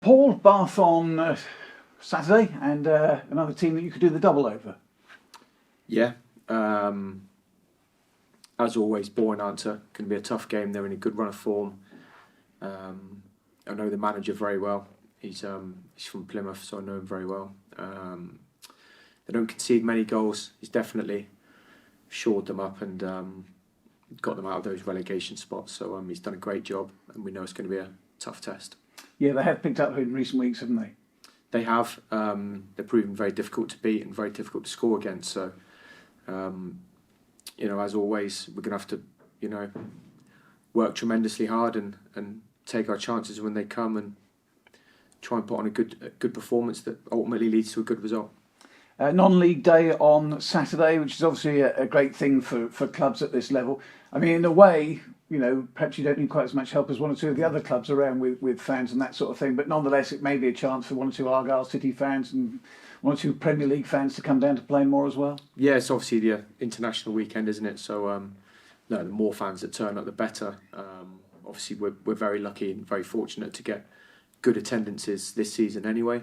Paul, Bath on Saturday, and another team that you could do the double over. Yeah. As always, boring answer. Going to be a tough game. They're in a good run of form. I know the manager very well. He's from Plymouth, so I know him very well. They don't concede many goals. He's definitely shored them up and got them out of those relegation spots. So he's done a great job, and we know it's going to be a tough test. Yeah, they have picked up in recent weeks, haven't they? They have. They're proven very difficult to beat and very difficult to score against. So, as always, we're going to have to, work tremendously hard and take our chances when they come and try and put on a good performance that ultimately leads to a good result. Non-league day on Saturday, which is obviously a great thing for clubs at this level. I mean, in a way, perhaps you don't need quite as much help as one or two of the other clubs around with fans and that sort of thing, but nonetheless it may be a chance for one or two Argyle City fans and one or two Premier League fans to come down to Plainmoor as well. Yeah, it's obviously the international weekend, isn't it? So the more fans that turn up, the better. Obviously, we're very lucky and very fortunate to get good attendances this season anyway.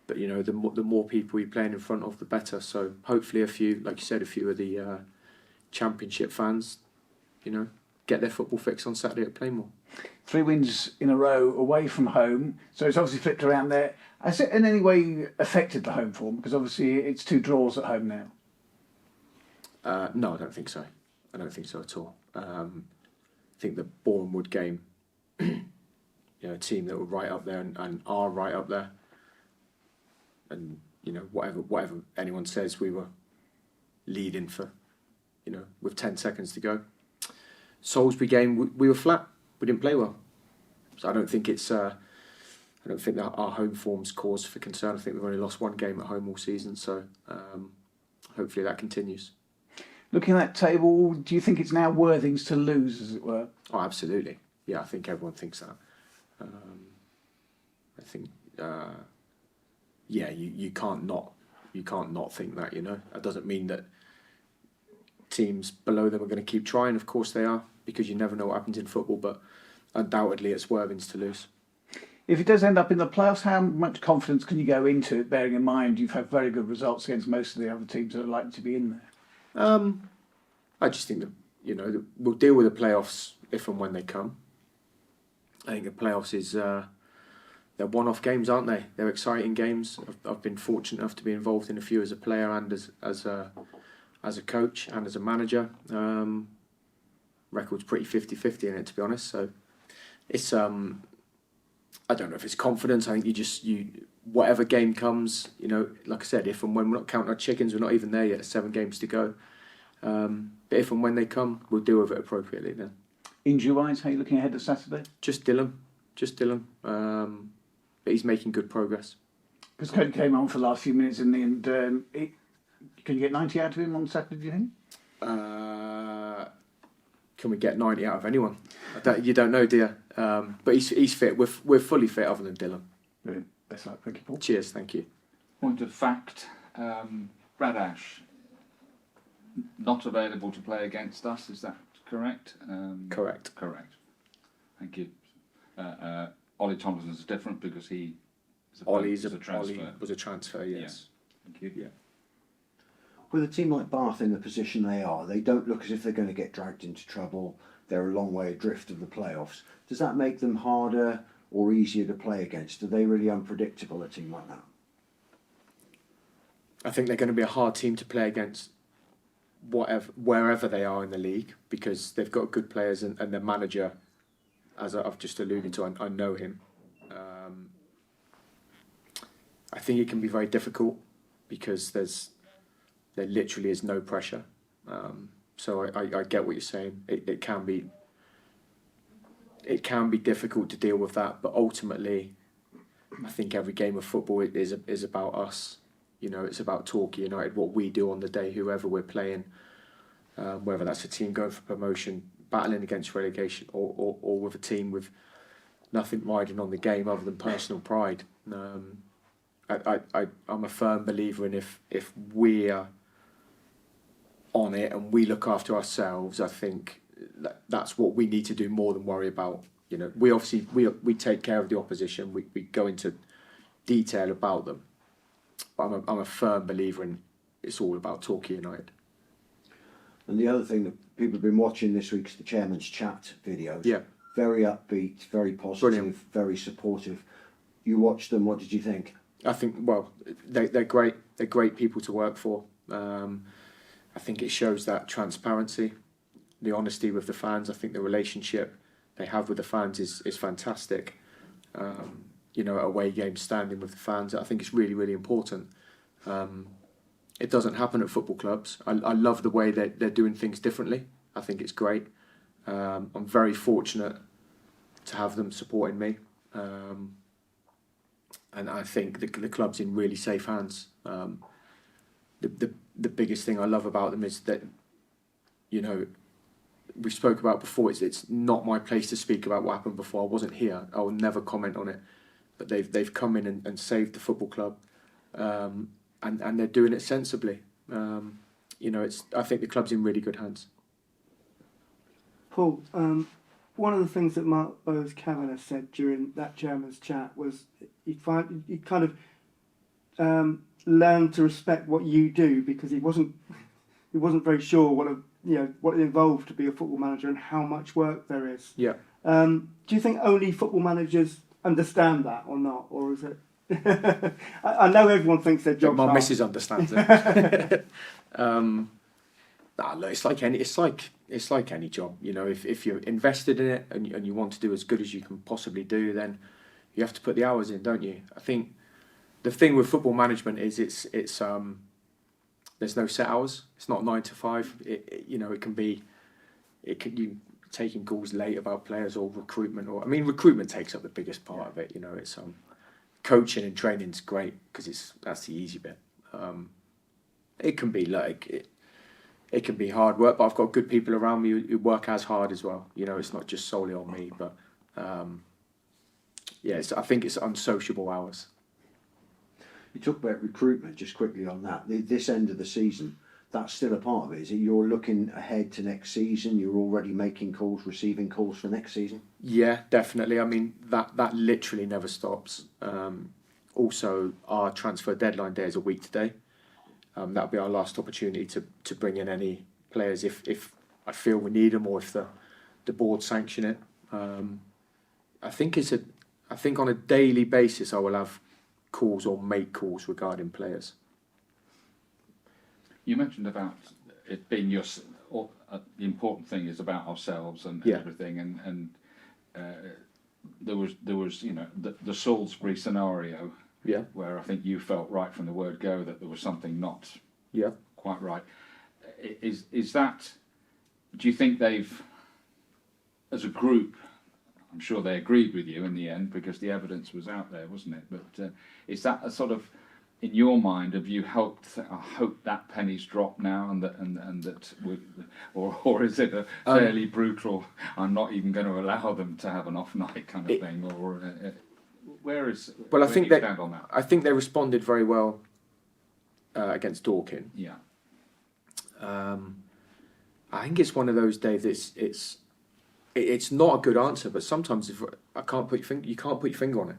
But the more people you're playing in front of, the better. So hopefully a few, like you said, a few of the Championship fans, get their football fix on Saturday at Plainmoor. 3 wins in a row away from home, so it's obviously flipped around there. Has it in any way affected the home form? Because obviously it's 2 draws at home now. No, I don't think so. I don't think so at all. I think the Bournemouth game, a team that were right up there and are right up there. And whatever anyone says, we were leading for, with 10 seconds to go. Salisbury game, we were flat. We didn't play well. So I don't think it's. I don't think that our home form's cause for concern. I think we've only lost 1 game at home all season. So hopefully that continues. Looking at that table, do you think it's now Worthing's to lose, as it were? Oh, absolutely. Yeah, I think everyone thinks that. I think. You can't not think that. That doesn't mean that teams below them are going to keep trying. Of course they are, because you never know what happens in football. But undoubtedly, it's Worthing's to lose. If it does end up in the playoffs, how much confidence can you go into it? Bearing in mind you've had very good results against most of the other teams that are likely to be in there. I just think that we'll deal with the playoffs if and when they come. I think the playoffs is. They're one-off games, aren't they? They're exciting games. I've been fortunate enough to be involved in a few as a player and as a coach and as a manager. Record's pretty 50-50 in it, to be honest. So it's I don't know if it's confidence. I think you whatever game comes, like I said, if and when we're not counting our chickens, we're not even there yet. There's 7 games to go. But if and when they come, we'll deal with it appropriately then. Injury-wise, how are you looking ahead to Saturday? Just Dylan. But he's making good progress. Because Cody came on for the last few minutes in the end. Can you get 90 out of him on Saturday, do you think? Can we get 90 out of anyone? You don't know, do you? But he's fit. We're fully fit other than Dylan. Brilliant. Best luck. Thank you, Paul. Cheers, thank you. Point of fact, Brad Ash, not available to play against us, is that correct? Correct. Thank you. Ollie Thompson is different because he is a transfer. Ollie was a transfer, yes. Yeah. Thank you. Yeah. With a team like Bath in the position they are, they don't look as if they're going to get dragged into trouble. They're a long way adrift of the playoffs. Does that make them harder or easier to play against? Are they really unpredictable, a team like that? I think they're going to be a hard team to play against wherever they are in the league, because they've got good players and their manager, as I've just alluded to, I know him. I think it can be very difficult because there literally is no pressure. So I get what you're saying. It can be difficult to deal with that, but ultimately, I think every game of football is about us. It's about Torquay United, what we do on the day, whoever we're playing, whether that's a team going for promotion, battling against relegation, or with a team with nothing riding on the game other than personal pride. I'm a firm believer in if we're on it and we look after ourselves, I think that's what we need to do more than worry about You know, we obviously we take care of the opposition. We go into detail about them, but I'm a firm believer in it's all about Torquay United. And the other thing that people have been watching this week is the chairman's chat videos. Yeah. Very upbeat, very positive, Brilliant. very supportive. You watched them. What did you think? I think, well, they're great. They're great people to work for. I think it shows that transparency, the honesty with the fans. I think the relationship they have with the fans is fantastic. You know, at away games, standing with the fans, I think it's really, really important. It doesn't happen at football clubs. I love the way they're doing things differently. I think it's great. I'm very fortunate to have them supporting me. And I think the club's in really safe hands. The biggest thing I love about them is that, you know, we spoke about before, it's not my place to speak about what happened before. I wasn't here. I will never comment on it. But they've come in and saved the football club. And they're doing it sensibly. You know, I think the club's in really good hands. Paul, one of the things that Mark Bowes-Kavanagh said during that chairman's chat was you kind of learn to respect what you do, because he wasn't very sure what it involved to be a football manager and how much work there is. Yeah. Do you think only football managers understand that or not, or is it? I know everyone thinks their job's My hard. missus understands it. Look, it's like any job. You know, if you're invested in it and you want to do as good as you can possibly do, then you have to put the hours in, don't you? I think the thing with football management is it's there's no set hours. It's not 9 to 5. You taking calls late about players or recruitment, recruitment takes up the biggest part of it. You know, it's coaching and training's great because that's the easy bit. It can be it can be hard work, but I've got good people around me who work as hard as well. You know, it's not just solely on me, but I think it's unsociable hours. You talk about recruitment, just quickly on that. This end of the season, that's still a part of it, is it? You're looking ahead to next season, you're already making calls, receiving calls for next season? Yeah, definitely. I mean, that literally never stops. Also, our transfer deadline day is a week today. That'll be our last opportunity to bring in any players if I feel we need them or if the board sanction it. I think on a daily basis I will have calls or make calls regarding players. You mentioned about it being the important thing is about ourselves and everything, and there was the Salisbury scenario. Yeah. Where I think you felt right from the word go that there was something not quite right. Is that? Do you think they've, as a group, I'm sure they agreed with you in the end because the evidence was out there, wasn't it? But is that a sort of, in your mind, have you helped? I hope that penny's dropped now, or is it a fairly brutal? I'm not even going to allow them to have an off night kind of thing, or. Where do you stand on that? I think they responded very well against Dorking. Yeah. I think it's one of those days. It's not a good answer, but sometimes you can't put your finger on it.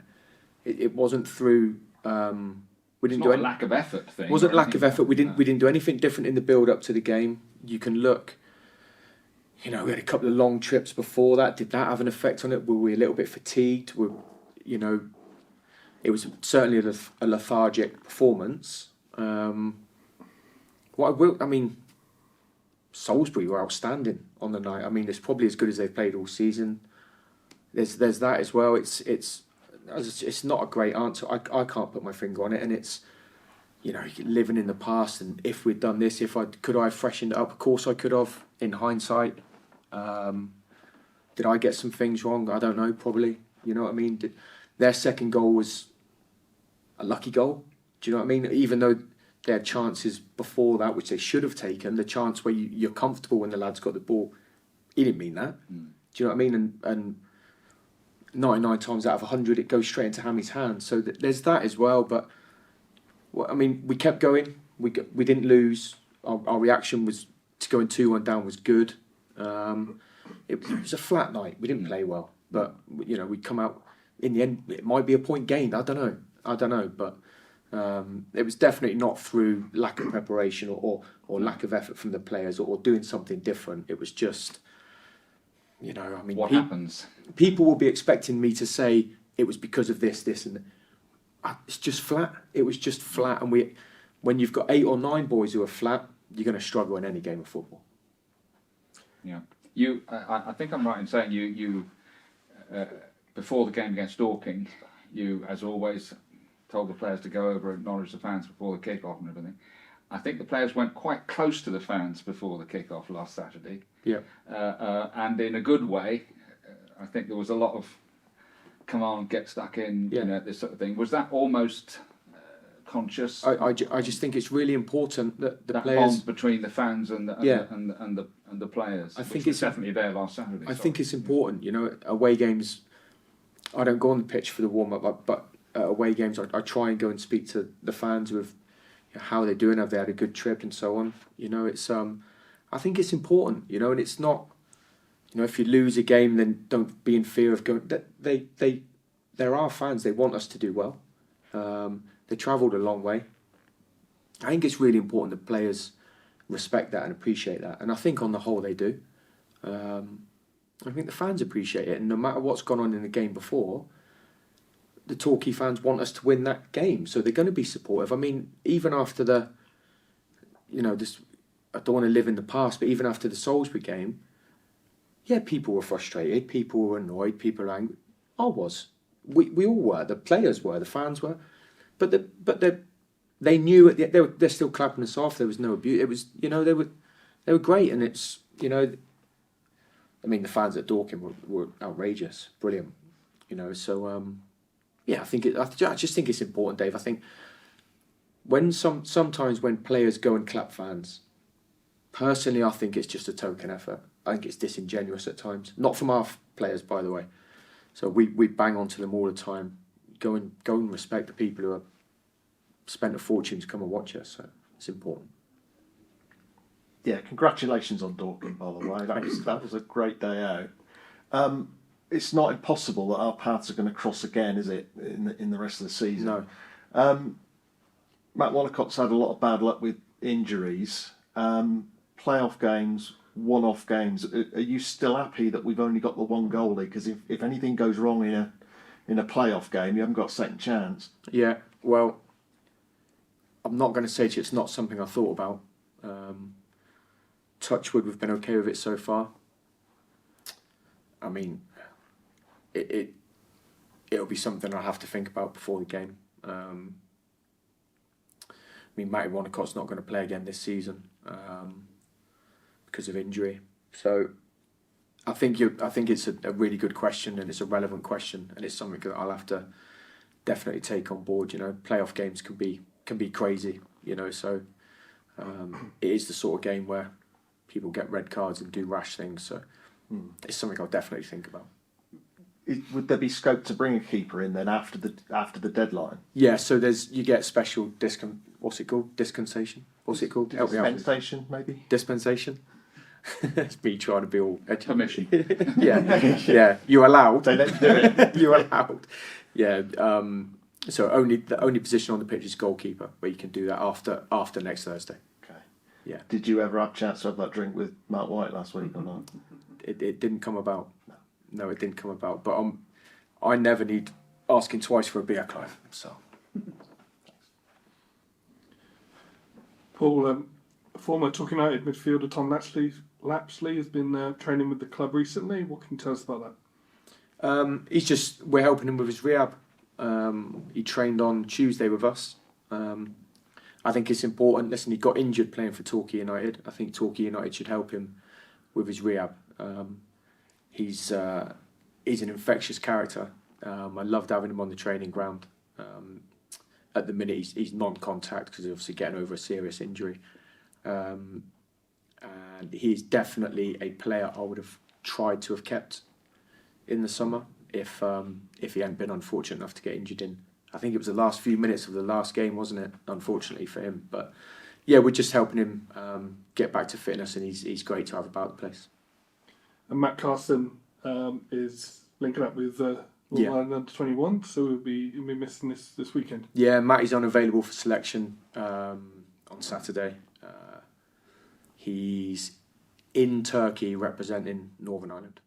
It wasn't through. We didn't do any lack of effort thing. It wasn't lack of effort. We didn't do anything different in the build up to the game. You can look. You know, we had a couple of long trips before that. Did that have an effect on it? Were we a little bit fatigued? It was certainly a lethargic performance. Salisbury were outstanding on the night. I mean, it's probably as good as they've played all season. There's that as well. It's not a great answer. I can't put my finger on it, and it's living in the past. And if we'd done this, could I have freshened it up? Of course, I could have. In hindsight, did I get some things wrong? I don't know. Probably. You know what I mean? Their second goal was a lucky goal. Do you know what I mean? Even though they had chances before that, which they should have taken, the chance where you're comfortable when the lads got the ball, he didn't mean that. Do you know what I mean? And 99 times out of 100, it goes straight into Hammy's hands. So there's that as well. But we kept going. We didn't lose. Our reaction was to going 2-1 down was good. It was a flat night. We didn't play well. But we come out in the end. It might be a point gained. I don't know, but it was definitely not through lack of preparation or lack of effort from the players or doing something different. It was just, what happens? People will be expecting me to say it was because of this, and it's just flat. It was just flat, and when you've got 8 or 9 boys who are flat, you're going to struggle in any game of football. Yeah, I think I'm right in saying you before the game against Dorking, you, as always, told the players to go over and acknowledge the fans before the kick-off and everything. I think the players went quite close to the fans before the kick-off last Saturday. Yeah. And in a good way. I think there was a lot of come on, get stuck in, this sort of thing. Was that almost conscious? I just think it's really important that the players bond between the fans and the players. I think it's definitely there last Saturday. I think it's important. Away games. I don't go on the pitch for the warm up, but away games, I try and go and speak to the fans with how they're doing, have they had a good trip, and so on. It's I think it's important. And it's not. If you lose a game, then don't be in fear of going. There are fans. They want us to do well. They travelled a long way. I think it's really important that players respect that and appreciate that, and I think on the whole they do. I think the fans appreciate it, and no matter what's gone on in the game before, the Torquay fans want us to win that game, so they're going to be supportive. I mean, even after the, this, I don't want to live in the past, but even after the Salisbury game, yeah, people were frustrated, people were annoyed, people were angry. I was. We all were. The players were. The fans were. But they knew they're still clapping us off. There was no abuse. It was they were great, and it's I mean the fans at Dorking were outrageous, brilliant. So yeah, I just think it's important, Dave. I think when sometimes when players go and clap fans, personally, I think it's just a token effort. I think it's disingenuous at times. Not from our players, by the way. So we bang onto them all the time. Go and respect the people who have spent a fortune to come and watch us. So it's important. Yeah, congratulations on Dorking, by the way. That was a great day out. It's not impossible that our paths are going to cross again, is it, in the rest of the season? No. Matt Wallicott's had a lot of bad luck with injuries. Playoff games, one-off games. Are you still happy that we've only got the one goalie? Because if anything goes wrong in a playoff game, you haven't got a second chance. Yeah, well, I'm not going to say to you it's not something I thought about. Touchwood, we've been okay with it so far. I mean, it'll be something I'll have to think about before the game. I mean, Matty Wallicott's not going to play again this season because of injury. So I think it's a really good question, and it's a relevant question, and it's something that I'll have to definitely take on board. Playoff games can be crazy. So it is the sort of game where people get red cards and do rash things. So it's something I'll definitely think about. Would there be scope to bring a keeper in then after the deadline? Yeah, so you get special what's it called? Dispensation? What's it called? Dispensation, maybe? Dispensation? It's me trying to be all... Permission. yeah. You're allowed. They let you do it. You're allowed. Yeah, so the only position on the pitch is goalkeeper, where you can do that after next Thursday. Okay. Yeah. Did you ever have a chance to have that drink with Mark White last week or not? It didn't come about. No, it didn't come about. But I never need asking twice for a beer, Clive. So. Paul, former Torquay United midfielder Tom Lapsley has been training with the club recently. What can you tell us about that? We're helping him with his rehab. He trained on Tuesday with us. I think it's important. Listen, he got injured playing for Torquay United. I think Torquay United should help him with his rehab. He's an infectious character. I loved having him on the training ground. At the minute, he's non-contact because he's obviously getting over a serious injury. And he's definitely a player I would have tried to have kept in the summer if he hadn't been unfortunate enough to get injured in. I think it was the last few minutes of the last game, wasn't it? Unfortunately for him. But yeah, we're just helping him get back to fitness, and he's great to have about the place. And Matt Carson is linking up with Northern Ireland under 21, so he'll be missing this weekend. Yeah, Matty's unavailable for selection on Saturday. He's in Turkey representing Northern Ireland.